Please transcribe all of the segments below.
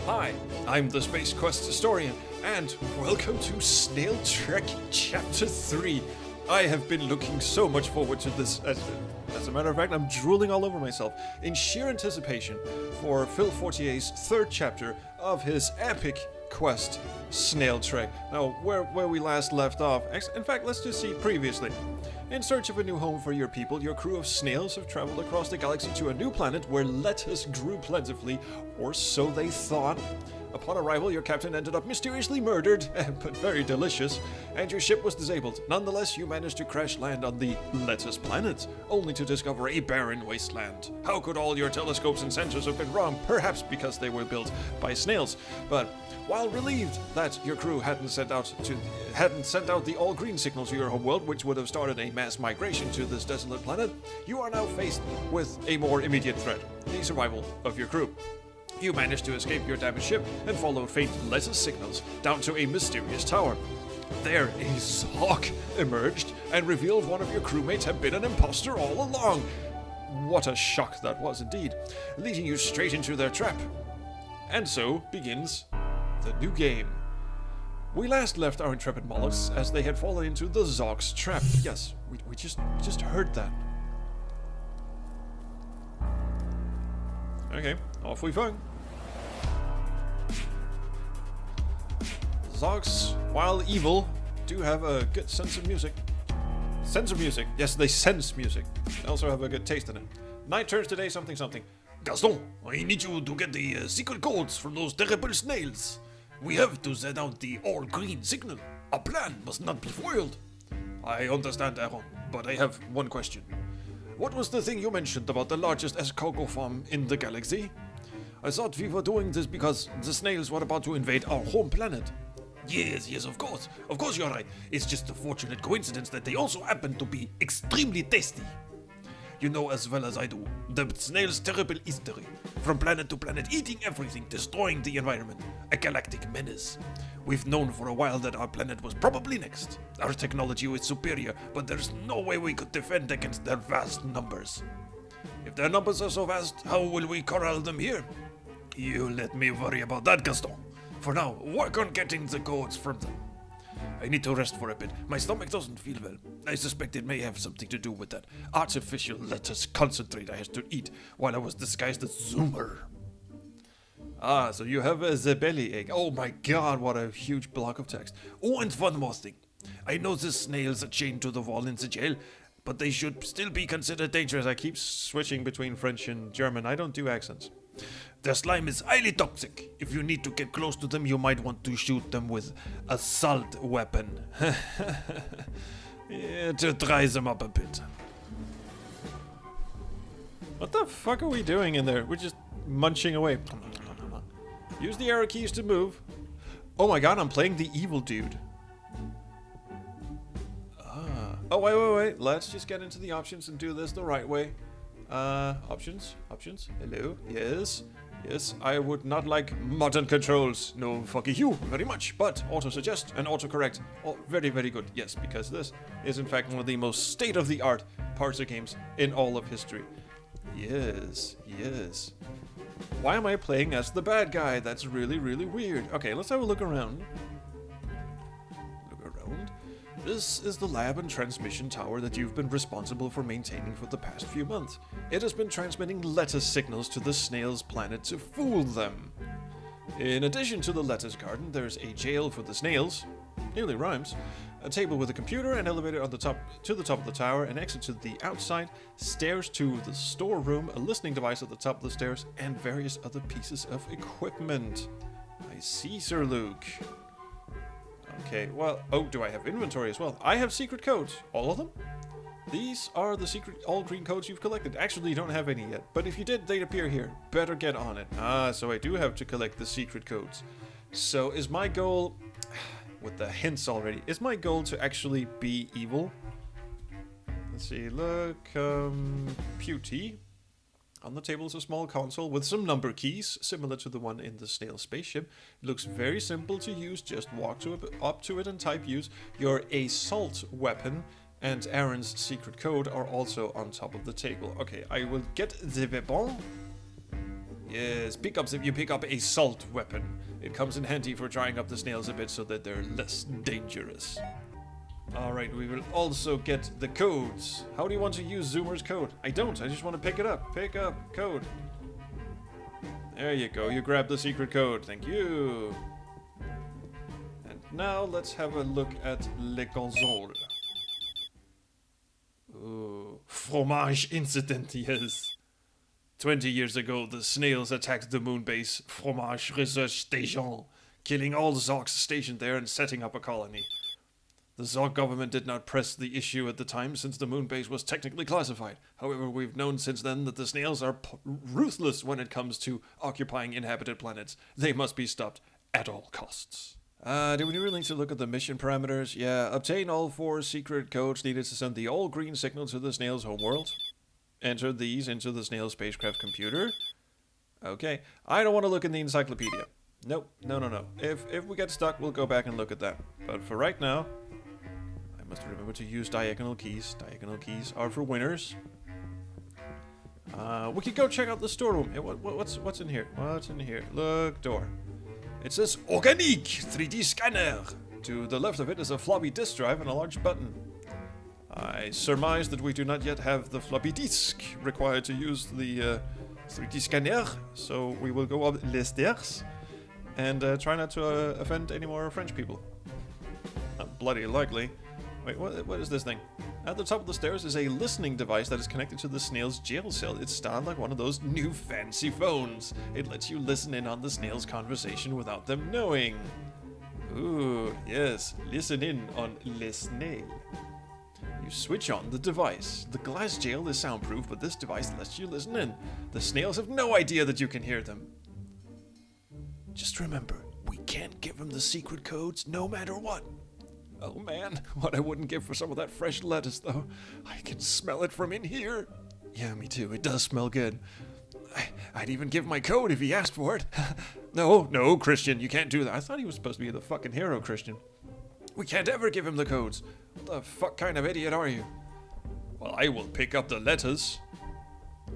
Hi, I'm the Space Quest Historian, and welcome to Snail Trek Chapter 3. I have been looking so much forward to this. As a matter of fact, I'm drooling all over myself in sheer anticipation for Phil Fortier's third chapter of his epic quest, Snail Trek. Now, where we last left off, in fact, let's just see previously. In search of a new home for your people, your crew of snails have traveled across the galaxy to a new planet where lettuce grew plentifully, or so they thought. Upon arrival, your captain ended up mysteriously murdered, but very delicious, and your ship was disabled. Nonetheless, you managed to crash land on the lettuce planet, only to discover a barren wasteland. How could all your telescopes and sensors have been wrong? Perhaps because they were built by snails. But while relieved that your crew hadn't sent out the all-green signal to your homeworld, which would have started a mass migration to this desolate planet, you are now faced with a more immediate threat: the survival of your crew. You managed to escape your damaged ship and followed faint lettuce signals down to a mysterious tower. There, a Zharg emerged and revealed one of your crewmates had been an imposter all along. What a shock that was indeed, leading you straight into their trap. And so begins the new game. We last left our intrepid mollusks as they had fallen into the Zharg's trap. Yes, we just heard that. Okay, off we go. Zhargs, while evil, do have a good sense of music. Sense of music. Yes, they sense music. They also have a good taste in it. Night turns today something something. Gaston, I need you to get the secret codes from those terrible snails. We have to send out the all-green signal. Our plan must not be foiled. I understand, Aaron, but I have one question. What was the thing you mentioned about the largest escargot farm in the galaxy? I thought we were doing this because the snails were about to invade our home planet. Yes, of course. Of course you're right. It's just a fortunate coincidence that they also happen to be extremely tasty. You know as well as I do, the snail's terrible history. From planet to planet, eating everything, destroying the environment. A galactic menace. We've known for a while that our planet was probably next. Our technology was superior, but there's no way we could defend against their vast numbers. If their numbers are so vast, how will we corral them here? You let me worry about that, Gaston. For now, work on getting the codes from them. I need to rest for a bit. My stomach doesn't feel well. I suspect it may have something to do with that artificial lettuce concentrate I had to eat while I was disguised as Zoomer. Ah, so you have the belly ache. Oh my god, what a huge block of text. Oh, and one more thing. I know the snails are chained to the wall in the jail, but they should still be considered dangerous. I keep switching between French and German. I don't do accents. Their slime is highly toxic. If you need to get close to them, you might want to shoot them with a salt weapon. Yeah, to dry them up a bit. What the fuck are we doing in there? We're just munching away. Use the arrow keys to move. Oh my god, I'm playing the evil dude. Oh, wait. Let's just get into the options and do this the right way. Options. Hello. Yes, I would not like modern controls. No, fuck you very much. But auto-suggest and auto-correct. Oh, very, very good. Yes, because this is in fact one of the most state-of-the-art parser games in all of history. Yes. Why am I playing as the bad guy? That's really, really weird. Okay, let's have a look around. This is the lab and transmission tower that you've been responsible for maintaining for the past few months. It has been transmitting lettuce signals to the snails' planet to fool them. In addition to the lettuce garden, there's a jail for the snails, nearly rhymes, a table with a computer, an elevator on the top of the tower, an exit to the outside, stairs to the storeroom, a listening device at the top of the stairs, and various other pieces of equipment. I see, Sir Luke. Okay, well, oh, do I have inventory as well? I have secret codes. All of them? These are the secret all-green codes you've collected. Actually, you don't have any yet, but if you did, they'd appear here. Better get on it. Ah, so I do have to collect the secret codes. So is my goal, with the hints already, is my goal to actually be evil? Let's see, look, Pewty. On the table is a small console with some number keys, similar to the one in the snail spaceship. It looks very simple to use, just walk up to it and type use. Your assault weapon and Aaron's secret code are also on top of the table. Okay, I will get the weapon. Yes, you pick up a salt weapon. It comes in handy for drying up the snails a bit so that they're less dangerous. Alright, we will also get the codes. How do you want to use Zoomer's code? I don't, I just want to pick it up. Pick up code. There you go, you grab the secret code. Thank you. And now let's have a look at Le Console. Ooh, fromage incident, yes. 20 years ago, the snails attacked the moon base Fromage Research Station, killing all the Zhargs stationed there and setting up a colony. The Zharg government did not press the issue at the time since the moon base was technically classified. However, we've known since then that the snails are ruthless when it comes to occupying inhabited planets. They must be stopped at all costs. Do we really need to look at the mission parameters? Yeah, obtain all 4 secret codes needed to send the all-green signal to the snail's homeworld. Enter these into the snail spacecraft computer. Okay, I don't want to look in the encyclopedia. Nope, no. If we get stuck, we'll go back and look at that. But for right now, I must remember to use diagonal keys. Diagonal keys are for winners. We could go check out the storeroom. What's in here? What's in here? Look, door. It says Organique 3D scanner. To the left of it is a floppy disk drive and a large button. I surmise that we do not yet have the floppy disk required to use the 3D scanner, so we will go up les stairs and try not to offend any more French people. Not bloody likely. Wait, what is this thing? At the top of the stairs is a listening device that is connected to the snail's jail cell. It's styled like one of those new fancy phones. It lets you listen in on the snail's conversation without them knowing. Ooh, yes, listen in on Le Snail. You switch on the device. The glass jail is soundproof, but this device lets you listen in. The snails have no idea that you can hear them. Just remember, we can't give them the secret codes no matter what. Oh man, what I wouldn't give for some of that fresh lettuce though. I can smell it from in here. Yeah, me too. It does smell good. I'd even give my code if he asked for it. No, Christian, you can't do that. I thought he was supposed to be the fucking hero, Christian. We can't ever give him the codes. What the fuck kind of idiot are you? Well, I will pick up the letters.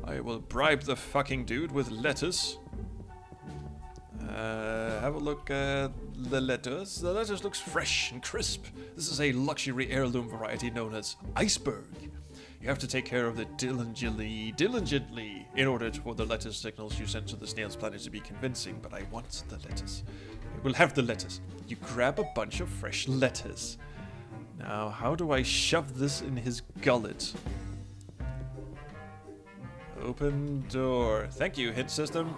I will bribe the fucking dude with letters. Have a look at the letters. The letters looks fresh and crisp. This is a luxury heirloom variety known as Iceberg. You have to take care of it diligently, in order for the letter signals you send to the snail's planet to be convincing, but I want the letters. I will have the letters. You grab a bunch of fresh letters. Now, how do I shove this in his gullet? Open door. Thank you, hit system.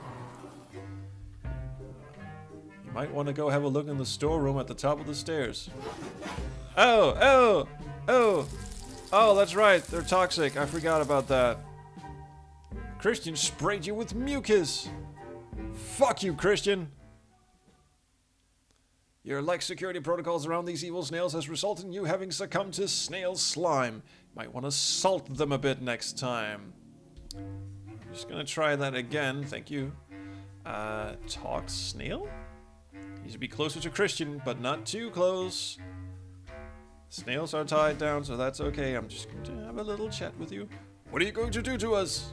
You might want to go have a look in the storeroom at the top of the stairs. Oh, that's right. They're toxic. I forgot about that. Christian sprayed you with mucus. Fuck you, Christian. Your lax security protocols around these evil snails has resulted in you having succumbed to snail slime. Might want to salt them a bit next time. I'm just gonna try that again. Thank you. Talk snail? Needs to be closer to Christian, but not too close. Snails are tied down, so that's okay. I'm just going to have a little chat with you. What are you going to do to us?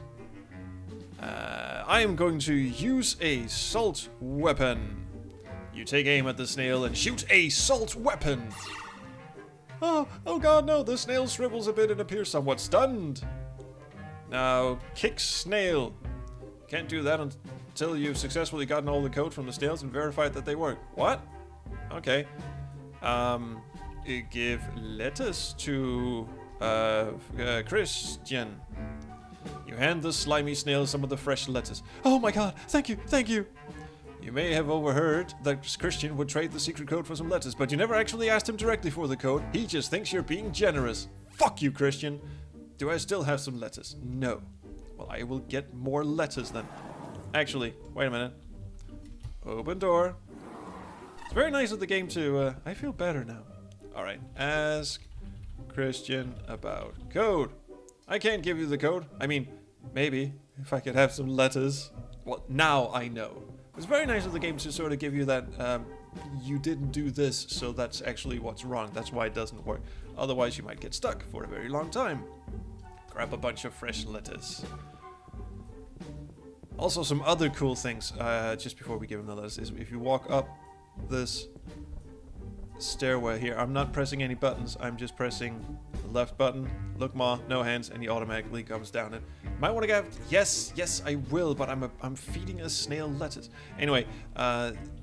I am going to use a salt weapon. You take aim at the snail and shoot a salt weapon. Oh god, no. The snail shrivels a bit and appears somewhat stunned. Now, kick snail. Can't do that until you've successfully gotten all the code from the snails and verified that they work. What? Okay. Give letters to Christian. You hand the slimy snail some of the fresh letters. Oh my god, thank you. You may have overheard that Christian would trade the secret code for some letters, but you never actually asked him directly for the code. He just thinks you're being generous. Fuck you, Christian. Do I still have some letters? No. Well, I will get more letters then. Actually, wait a minute. Open door. It's very nice of the game to, I feel better now. Alright, ask Christian about code. I can't give you the code. I mean, maybe, if I could have some letters. Well, now I know. It's very nice of the game to sort of give you that, you didn't do this, so that's actually what's wrong. That's why it doesn't work. Otherwise, you might get stuck for a very long time. Grab a bunch of fresh letters. Also, some other cool things, just before we give him the lettuce, is if you walk up this stairway here, I'm not pressing any buttons, I'm just pressing the left button, look ma, no hands, and he automatically comes down it. Might want to get, yes, I will, but I'm feeding a snail lettuce. Anyway,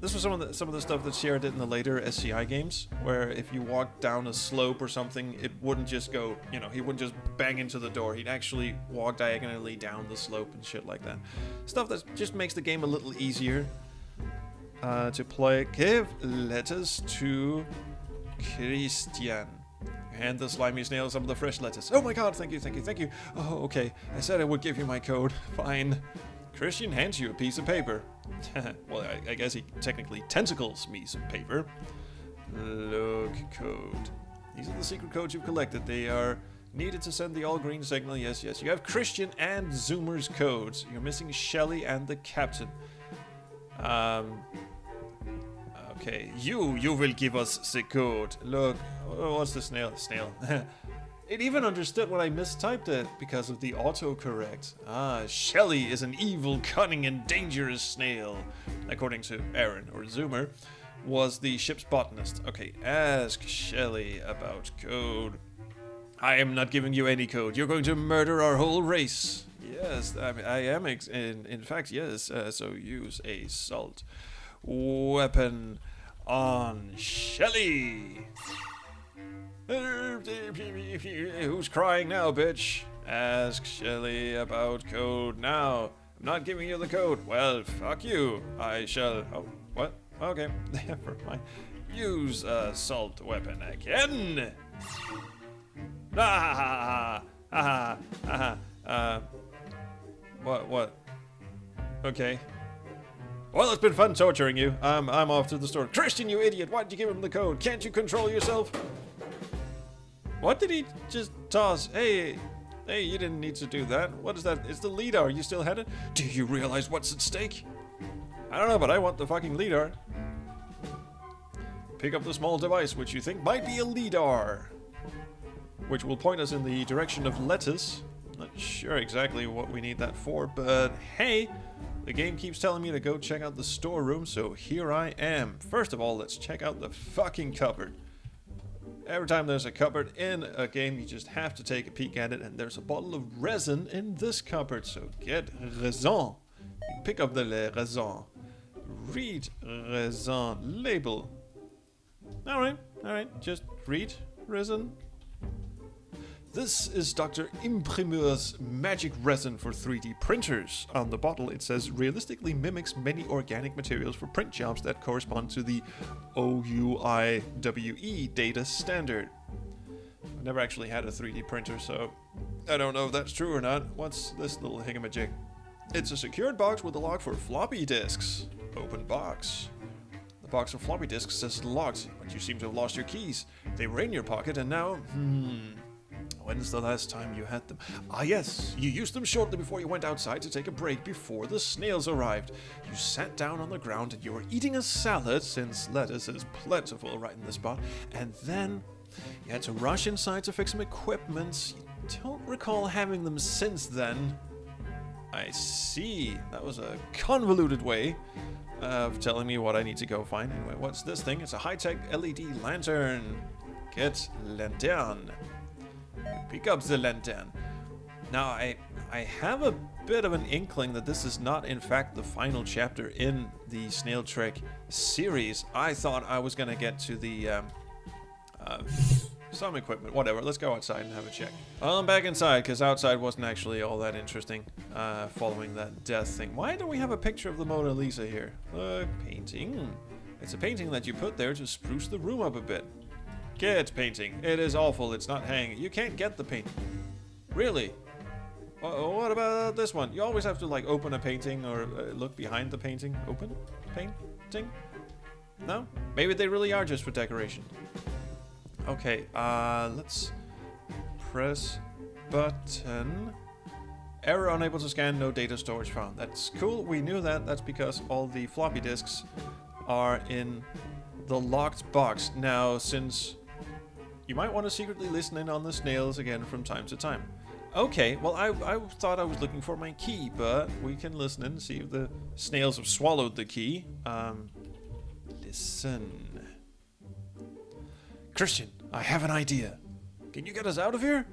this was some of the stuff that Sierra did in the later SCI games, where if you walk down a slope or something, it wouldn't just go, you know, he wouldn't just bang into the door, he'd actually walk diagonally down the slope and shit like that. Stuff that just makes the game a little easier to play. Give lettuce to Christian. Hand the slimy snail some of the fresh lettuce. Oh my god, thank you. Oh, okay. I said I would give you my code. Fine. Christian hands you a piece of paper. Well, I guess he technically tentacles me some paper. Look, code. These are the secret codes you've collected. They are needed to send the all-green signal. Yes. You have Christian and Zoomer's codes. You're missing Shelly and the captain. Okay, you will give us the code. Look, what's the snail? It even understood when I mistyped it because of the autocorrect. Shelly is an evil, cunning, and dangerous snail, according to Aaron, or Zoomer, was the ship's botanist. Okay, ask Shelly about code. I am not giving you any code. You're going to murder our whole race. Yes, I am, in fact, yes, so use a salt weapon on Shelly. Who's crying now, bitch? Ask Shelly about code now. I'm not giving you the code. Well, fuck you. I shall... Oh, what? Okay, never mind. Use a assault weapon again. What? Okay. Well, it's been fun torturing you. I'm off to the store. Christian, you idiot! Why'd you give him the code? Can't you control yourself? What did he just toss? Hey, you didn't need to do that. What is that? It's the LIDAR. Are you still headed? Do you realize what's at stake? I don't know, but I want the fucking LIDAR. Pick up the small device, which you think might be a LIDAR, which will point us in the direction of lettuce. Not sure exactly what we need that for, but hey, the game keeps telling me to go check out the storeroom, so here I am. First of all, let's check out the fucking cupboard. Every time there's a cupboard in a game, you just have to take a peek at it, and there's a bottle of resin in this cupboard, so get raison. Pick up the raison. Read raison label. Alright, just read resin. This is Dr. Imprimeur's magic resin for 3D printers. On the bottle it says realistically mimics many organic materials for print jobs that correspond to the OUIWE data standard. I've never actually had a 3D printer, so I don't know if that's true or not. What's this little hingamajig? It's a secured box with a lock for floppy disks. Open box. The box of floppy disks says locked, but you seem to have lost your keys. They were in your pocket and now... When's the last time you had them? Ah yes, you used them shortly before you went outside to take a break before the snails arrived. You sat down on the ground and you were eating a salad, since lettuce is plentiful right in this spot, and then you had to rush inside to fix some equipment. You don't recall having them since then. I see. That was a convoluted way of telling me what I need to go find. Anyway, what's this thing? It's a high-tech LED lantern. Get lantern. Pick up the lantern. Now, I have a bit of an inkling that this is not, in fact, the final chapter in the Snail Trek series. I thought I was going to get to the, some equipment. Whatever, let's go outside and have a check. Well, I'm back inside, because outside wasn't actually all that interesting, following that death thing. Why don't we have a picture of the Mona Lisa here? Painting. It's a painting that you put there to spruce the room up a bit. Get painting. It is awful. It's not hanging. You can't get the painting. Really? What about this one? You always have to like open a painting or look behind the painting. Open? Painting? No? Maybe they really are just for decoration. Okay, let's press button. Error unable to scan, no data storage found. That's cool. We knew that. That's because all the floppy disks are in the locked box. Now, since you might want to secretly listen in on the snails again from time to time. Okay, well, I thought I was looking for my key, but we can listen and see if the snails have swallowed the key. Listen. Christian, I have an idea. Can you get us out of here?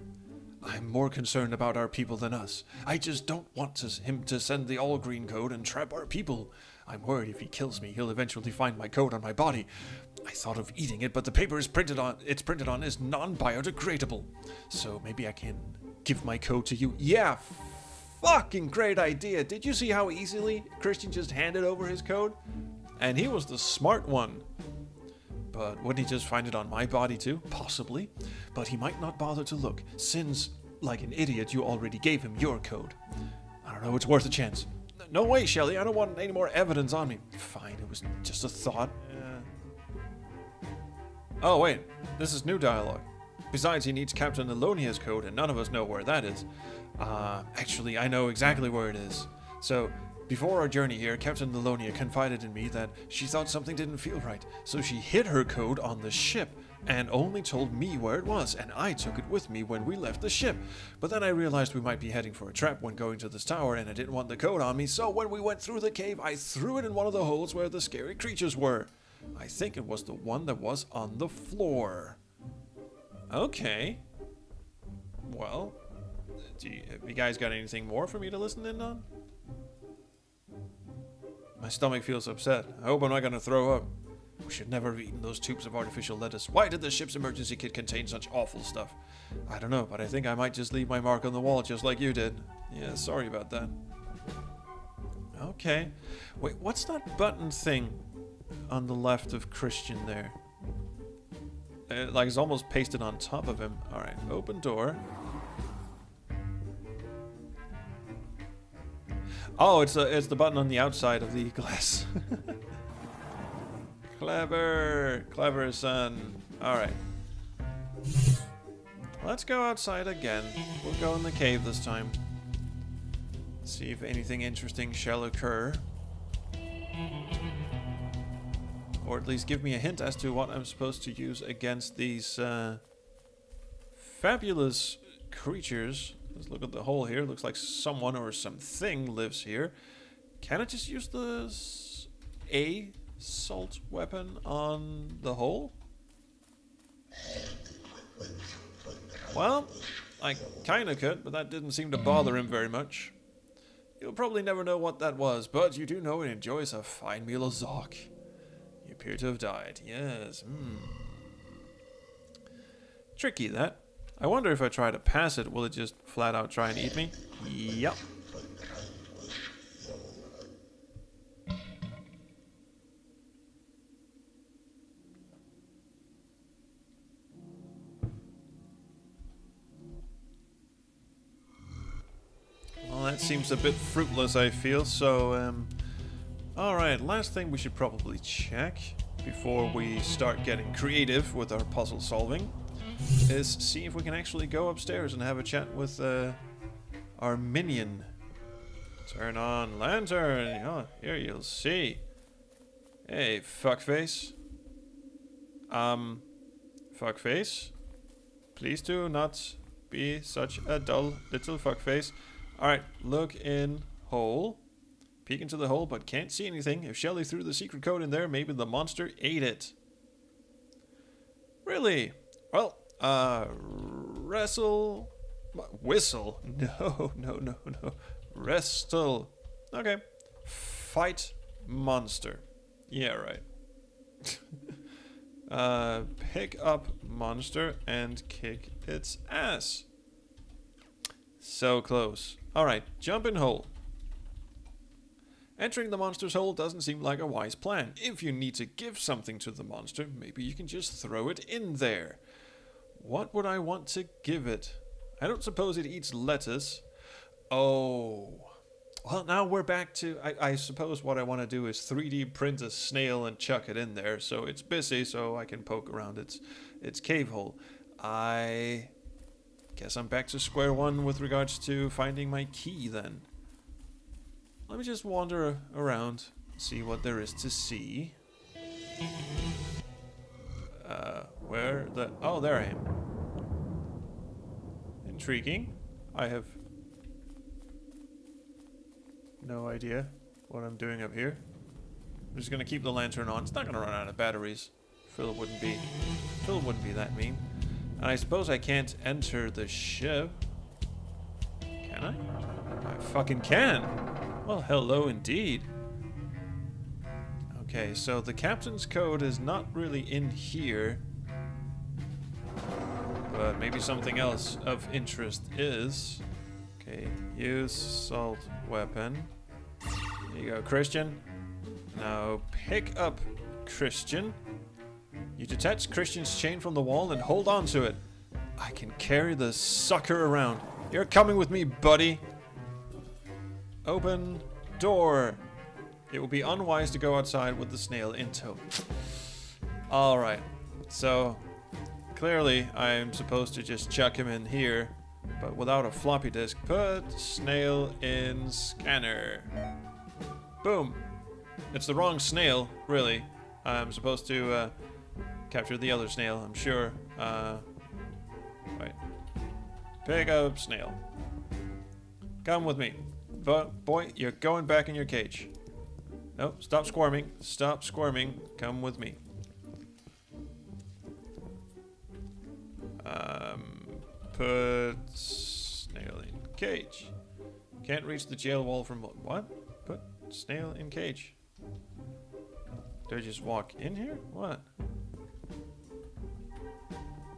I'm more concerned about our people than us. I just don't want him to send the all-green code and trap our people. I'm worried if he kills me, he'll eventually find my code on my body. I thought of eating it, but the paper it's printed on is non-biodegradable. So maybe I can give my code to you. Yeah, fucking great idea. Did you see how easily Christian just handed over his code? And he was the smart one. But wouldn't he just find it on my body too? Possibly. But he might not bother to look, since, like an idiot, you already gave him your code. I don't know, it's worth a chance. No way, Shelly, I don't want any more evidence on me. Fine, it was just a thought. Oh, wait, this is new dialogue. Besides, he needs Captain Elonia's code, and none of us know where that is. Actually, I know exactly where it is. So, before our journey here, Captain Elonia confided in me that she thought something didn't feel right, so she hid her code on the ship, and only told me where it was, and I took it with me when we left the ship. But then I realized we might be heading for a trap when going to this tower, and I didn't want the code on me, so when we went through the cave, I threw it in one of the holes where the scary creatures were. I think it was the one that was on the floor. Okay. Well, have you guys got anything more for me to listen in on? My stomach feels upset. I hope I'm not gonna throw up. We should never have eaten those tubes of artificial lettuce. Why did the ship's emergency kit contain such awful stuff? I don't know, but I think I might just leave my mark on the wall just like you did. Yeah, sorry about that. Okay. Wait, what's that button thing on the left of Christian there? Like it's almost pasted on top of him. Alright, open door. Oh, it's the button on the outside of the glass. Clever. Clever, son. Alright. Let's go outside again. We'll go in the cave this time. See if anything interesting shall occur. Or at least give me a hint as to what I'm supposed to use against these fabulous creatures. Let's look at the hole here. Looks like someone or something lives here. Can I just use the assault weapon on the hole? Well, I kinda could, but that didn't seem to bother him very much. You'll probably never know what that was, but you do know it enjoys a fine meal of Zharg. You appear to have died. Yes. Tricky, that. I wonder if I try to pass it, will it just flat out try and eat me? Yep. Well, that seems a bit fruitless, I feel, so, alright, last thing we should probably check before we start getting creative with our puzzle solving is see if we can actually go upstairs and have a chat with our minion. Turn on lantern. Oh, here you'll see. Hey, fuckface. Fuckface. Please do not be such a dull little fuckface. Alright, look in hole. Peek into the hole, but can't see anything. If Shelly threw the secret code in there, maybe the monster ate it. Really? Well, wrestle... Whistle? No. Wrestle. Okay. Fight monster. Yeah, right. Pick up monster and kick its ass. So close. Alright, jump in hole. Entering the monster's hole doesn't seem like a wise plan. If you need to give something to the monster, maybe you can just throw it in there. What would I want to give it? I don't suppose it eats lettuce. Oh. Well, now we're back to... I suppose what I want to do is 3D print a snail and chuck it in there, so it's busy, so I can poke around its cave hole. I guess I'm back to square one with regards to finding my key, then. Let me just wander around, see what there is to see. Where the... Oh, there I am. Intriguing. I have no idea what I'm doing up here. I'm just gonna keep the lantern on. It's not gonna run out of batteries. Phil wouldn't be that mean. And I suppose I can't enter the ship. Can I? I fucking can. Well, hello indeed. Okay, so the captain's code is not really in here. But maybe something else of interest is. Okay, use assault weapon. There you go, Christian. Now pick up Christian. You detach Christian's chain from the wall and hold on to it. I can carry the sucker around. You're coming with me, buddy. Open door. It will be unwise to go outside with the snail in tow. Alright, so clearly I'm supposed to just chuck him in here, but without a floppy disk. Put snail in scanner. Boom. It's the wrong snail, really. I'm supposed to capture the other snail, I'm sure. Right. Pick up snail. Come with me. But boy, you're going back in your cage. No, stop squirming. Stop squirming. Come with me. Put snail in cage. Can't reach the jail wall from what? Put snail in cage. Do I just walk in here? What?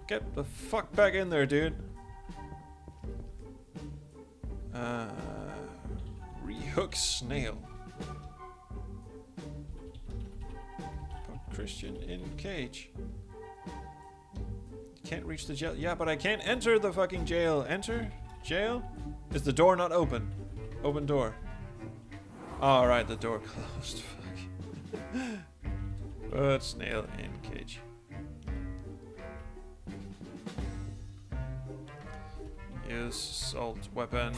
Get the fuck back in there, dude. Rehook snail. Put Christian in cage. Can't reach the jail. Yeah, but I can't enter the fucking jail. Enter? Jail? Is the door not open? Open door. Alright, the door closed. Fuck. Put snail in cage. Use assault weapon.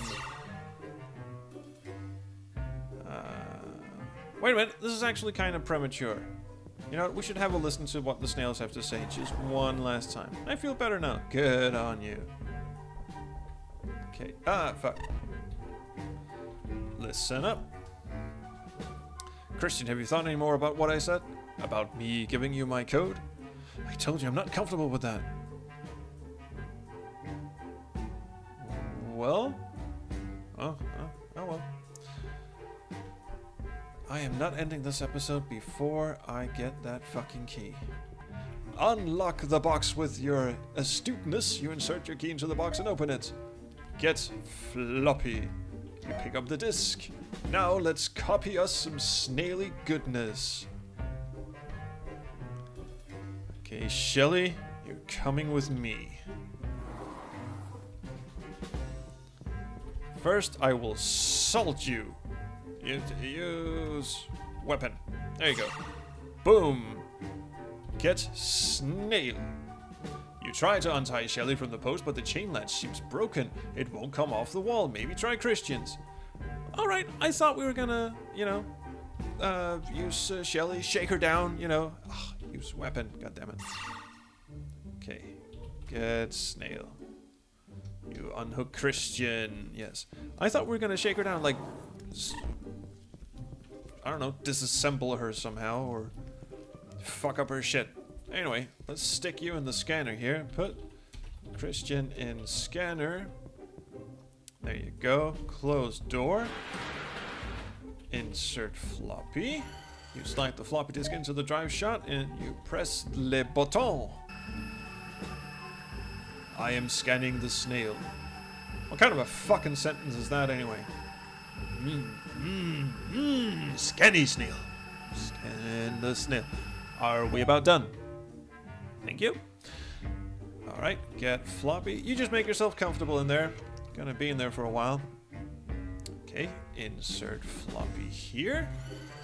Wait a minute, this is actually kind of premature. You know what, we should have a listen to what the snails have to say just one last time. I feel better now. Good on you. Okay, fuck. Listen up. Christian, have you thought any more about what I said? About me giving you my code? I told you I'm not comfortable with that. Well? Oh well. I am not ending this episode before I get that fucking key. Unlock the box with your astuteness. You insert your key into the box and open it. Get floppy. You pick up the disc. Now let's copy us some snaily goodness. Okay, Shelly, you're coming with me. First, I will salt you. Use weapon. There you go. Boom. Get snail. You try to untie Shelly from the post, but the chain latch seems broken. It won't come off the wall. Maybe try Christian's. Alright, I thought we were gonna, use Shelly, shake her down, use weapon, goddammit. Okay, get snail. You unhook Christian, yes. I thought we were gonna shake her down, like, I don't know, disassemble her somehow, or fuck up her shit. Anyway, let's stick you in the scanner here. Put Christian in scanner. There you go. Close door. Insert floppy. You slide the floppy disk into the drive shot and you press le bouton. I am scanning the snail. What kind of a fucking sentence is that anyway? Scanny snail. Scan the snail. Are we about done? Thank you. Alright, get floppy. You just make yourself comfortable in there. Gonna be in there for a while. Okay, insert floppy here.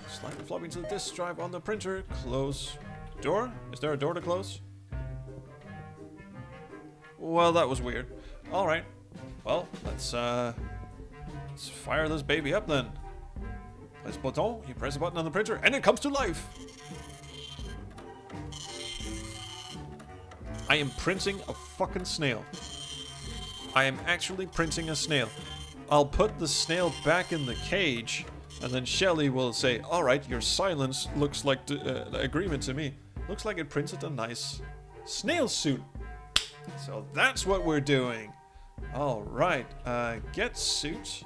Slide the floppy into the disk drive on the printer. Close door. Is there a door to close? Well, that was weird. Alright. Well, let's fire this baby up then. Press button. You press a button on the printer and it comes to life. I am printing a fucking snail. I am actually printing a snail. I'll put the snail back in the cage, and then Shelly will say, alright, your silence looks like agreement to me. Looks like it printed a nice snail suit. So that's what we're doing. Alright, get suit.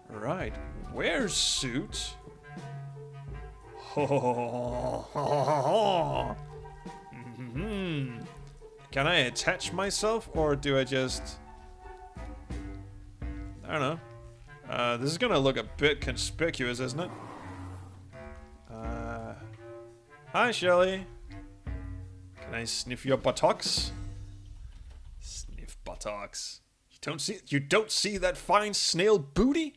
Right, where's suit? Can I attach myself, or do I just... I don't know. This is gonna look a bit conspicuous, isn't it? Hi, Shelly. Can I sniff your buttocks? Sniff buttocks. You don't see that fine snail booty?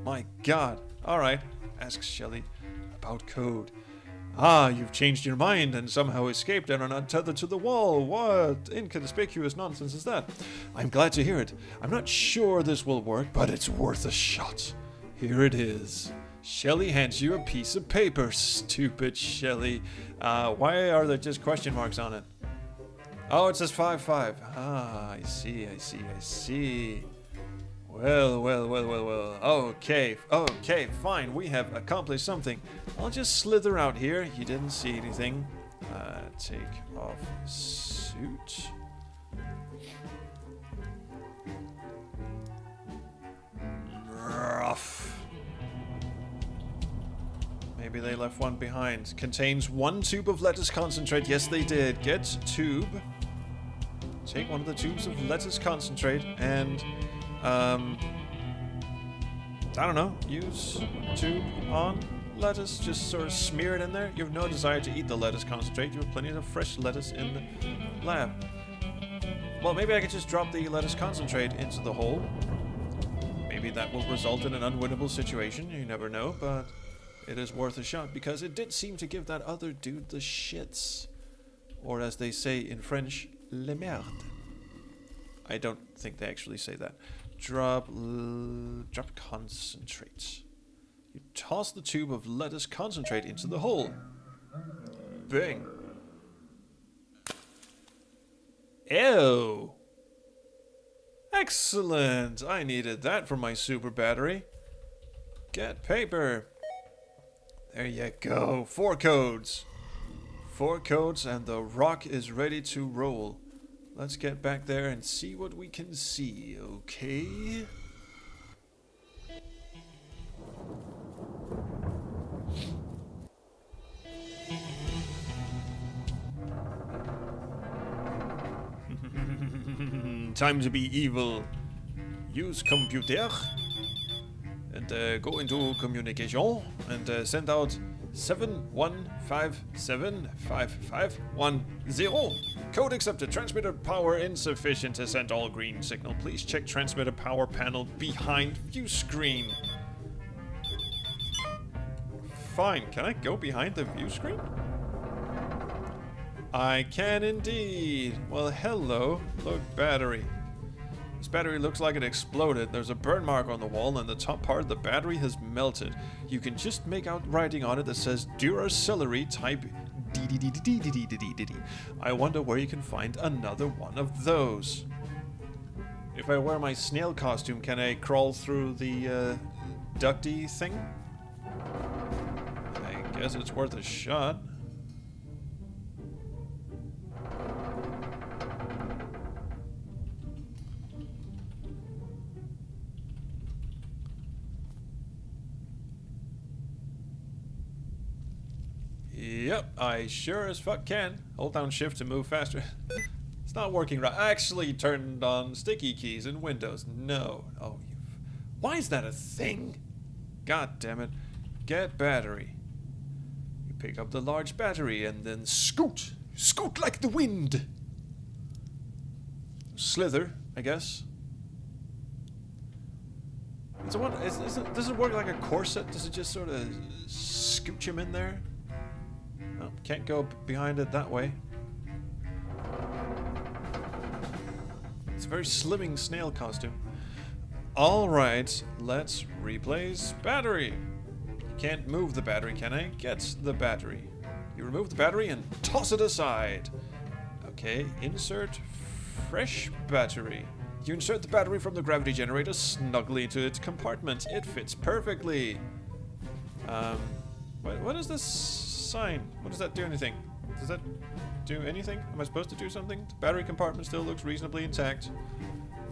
My God. All right. Asks Shelly about code. Ah, you've changed your mind and somehow escaped and are not tethered to the wall. What inconspicuous nonsense is that? I'm glad to hear it. I'm not sure this will work, but it's worth a shot. Here it is. Shelly hands you a piece of paper. Stupid Shelly. Why are there just question marks on it? Oh, it says 5-5. Ah, I see. Well. Okay, fine. We have accomplished something. I'll just slither out here. You didn't see anything. Take off suit. Rough. Maybe they left one behind. Contains 1 tube of lettuce concentrate. Yes, they did. Get tube. Take one of the tubes of lettuce concentrate and... I don't know, use tube on lettuce, just sort of smear it in there. You have no desire to eat the lettuce concentrate. You have plenty of fresh lettuce in the lab. Well, maybe I could just drop the lettuce concentrate into the hole. Maybe that will result in an unwinnable situation. You never know, but it is worth a shot because it did seem to give that other dude the shits. Or as they say in French, le merde. I don't think they actually say that. Drop concentrate. You toss the tube of lettuce concentrate into the hole. Bang. Ew. Excellent. I needed that for my super battery. Get paper. There you go. 4 codes. 4 codes and the rock is ready to roll. Let's get back there and see what we can see, okay? Time to be evil. Use computer and go into communication and send out 71575510. Code accepted. Transmitter power insufficient to send all green signal. Please check transmitter power panel behind view screen. Fine. Can I go behind the view screen? I can indeed. Well, hello. Look, battery. This battery looks like it exploded. There's a burn mark on the wall, and the top part of the battery has melted. You can just make out writing on it that says Duracelery type DDDDDDDDD. I wonder where you can find another one of those. If I wear my snail costume, can I crawl through the ducty thing? I guess it's worth a shot. Yep, I sure as fuck can. Hold down shift to move faster. It's not working right. I actually turned on sticky keys in Windows. No. Oh, why is that a thing? God damn it. Get battery. You pick up the large battery and then scoot. Scoot like the wind. Slither, I guess. Does it work like a corset? Does it just sort of scooch him in there? Oh, can't go behind it that way. It's a very slimming snail costume. Alright, let's replace battery. Can't move the battery, can I? Get the battery. You remove the battery and toss it aside. Okay, insert fresh battery. You insert the battery from the gravity generator snugly into its compartment. It fits perfectly. What is this sign? What does that do anything? Does that do anything? Am I supposed to do something? The battery compartment still looks reasonably intact.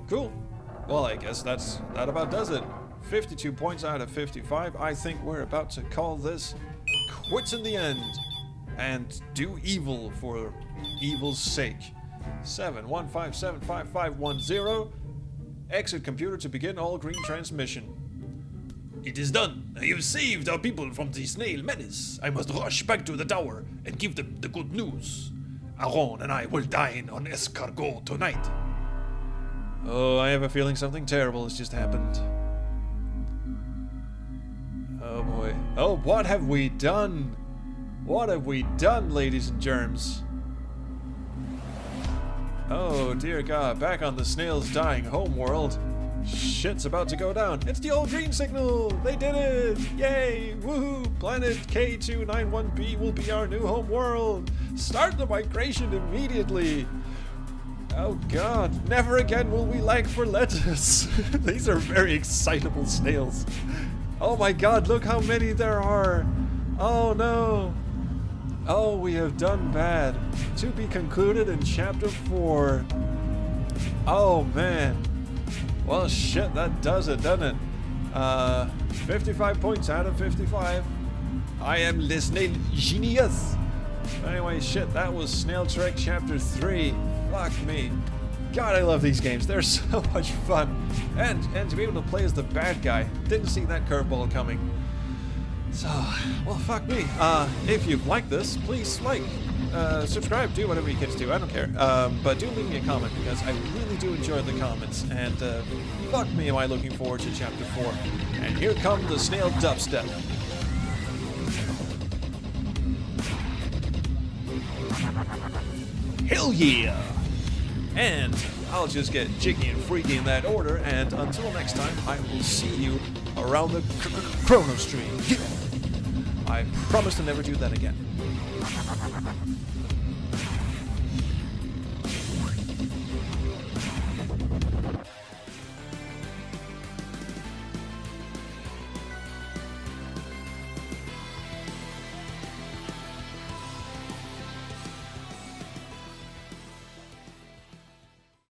Cool. Well, I guess that about does it. 52 points out of 55. I think we're about to call this quits in the end. And do evil for evil's sake. 715755510. Exit computer to begin all green transmission. It is done. I have saved our people from the snail menace. I must rush back to the tower and give them the good news. Aaron and I will dine on escargot tonight. Oh, I have a feeling something terrible has just happened. Oh boy. Oh, what have we done? What have we done, ladies and germs? Oh dear God, back on the snail's dying homeworld. Shit's about to go down. It's the old green signal! They did it! Yay! Woohoo! Planet K291b will be our new home world! Start the migration immediately! Oh God, never again will we lack for lettuce! These are very excitable snails. Oh my God, look how many there are! Oh no! Oh, we have done bad. To be concluded in chapter 4. Oh man. Well, shit, that does it, doesn't it? 55 points out of 55. I am the Snail Genius. Anyway, shit, that was Snail Trek Chapter 3. Fuck me. God, I love these games. They're so much fun. And to be able to play as the bad guy. Didn't see that curveball coming. So, well, fuck me. If you've liked this, please like, subscribe, do whatever you kids do, I don't care. But do leave me a comment, because I really do enjoy the comments, and fuck me am I looking forward to Chapter 4. And here come the snail dubstep. Hell yeah! And I'll just get jiggy and freaky in that order, and until next time, I will see you around the chrono stream. I promise to never do that again.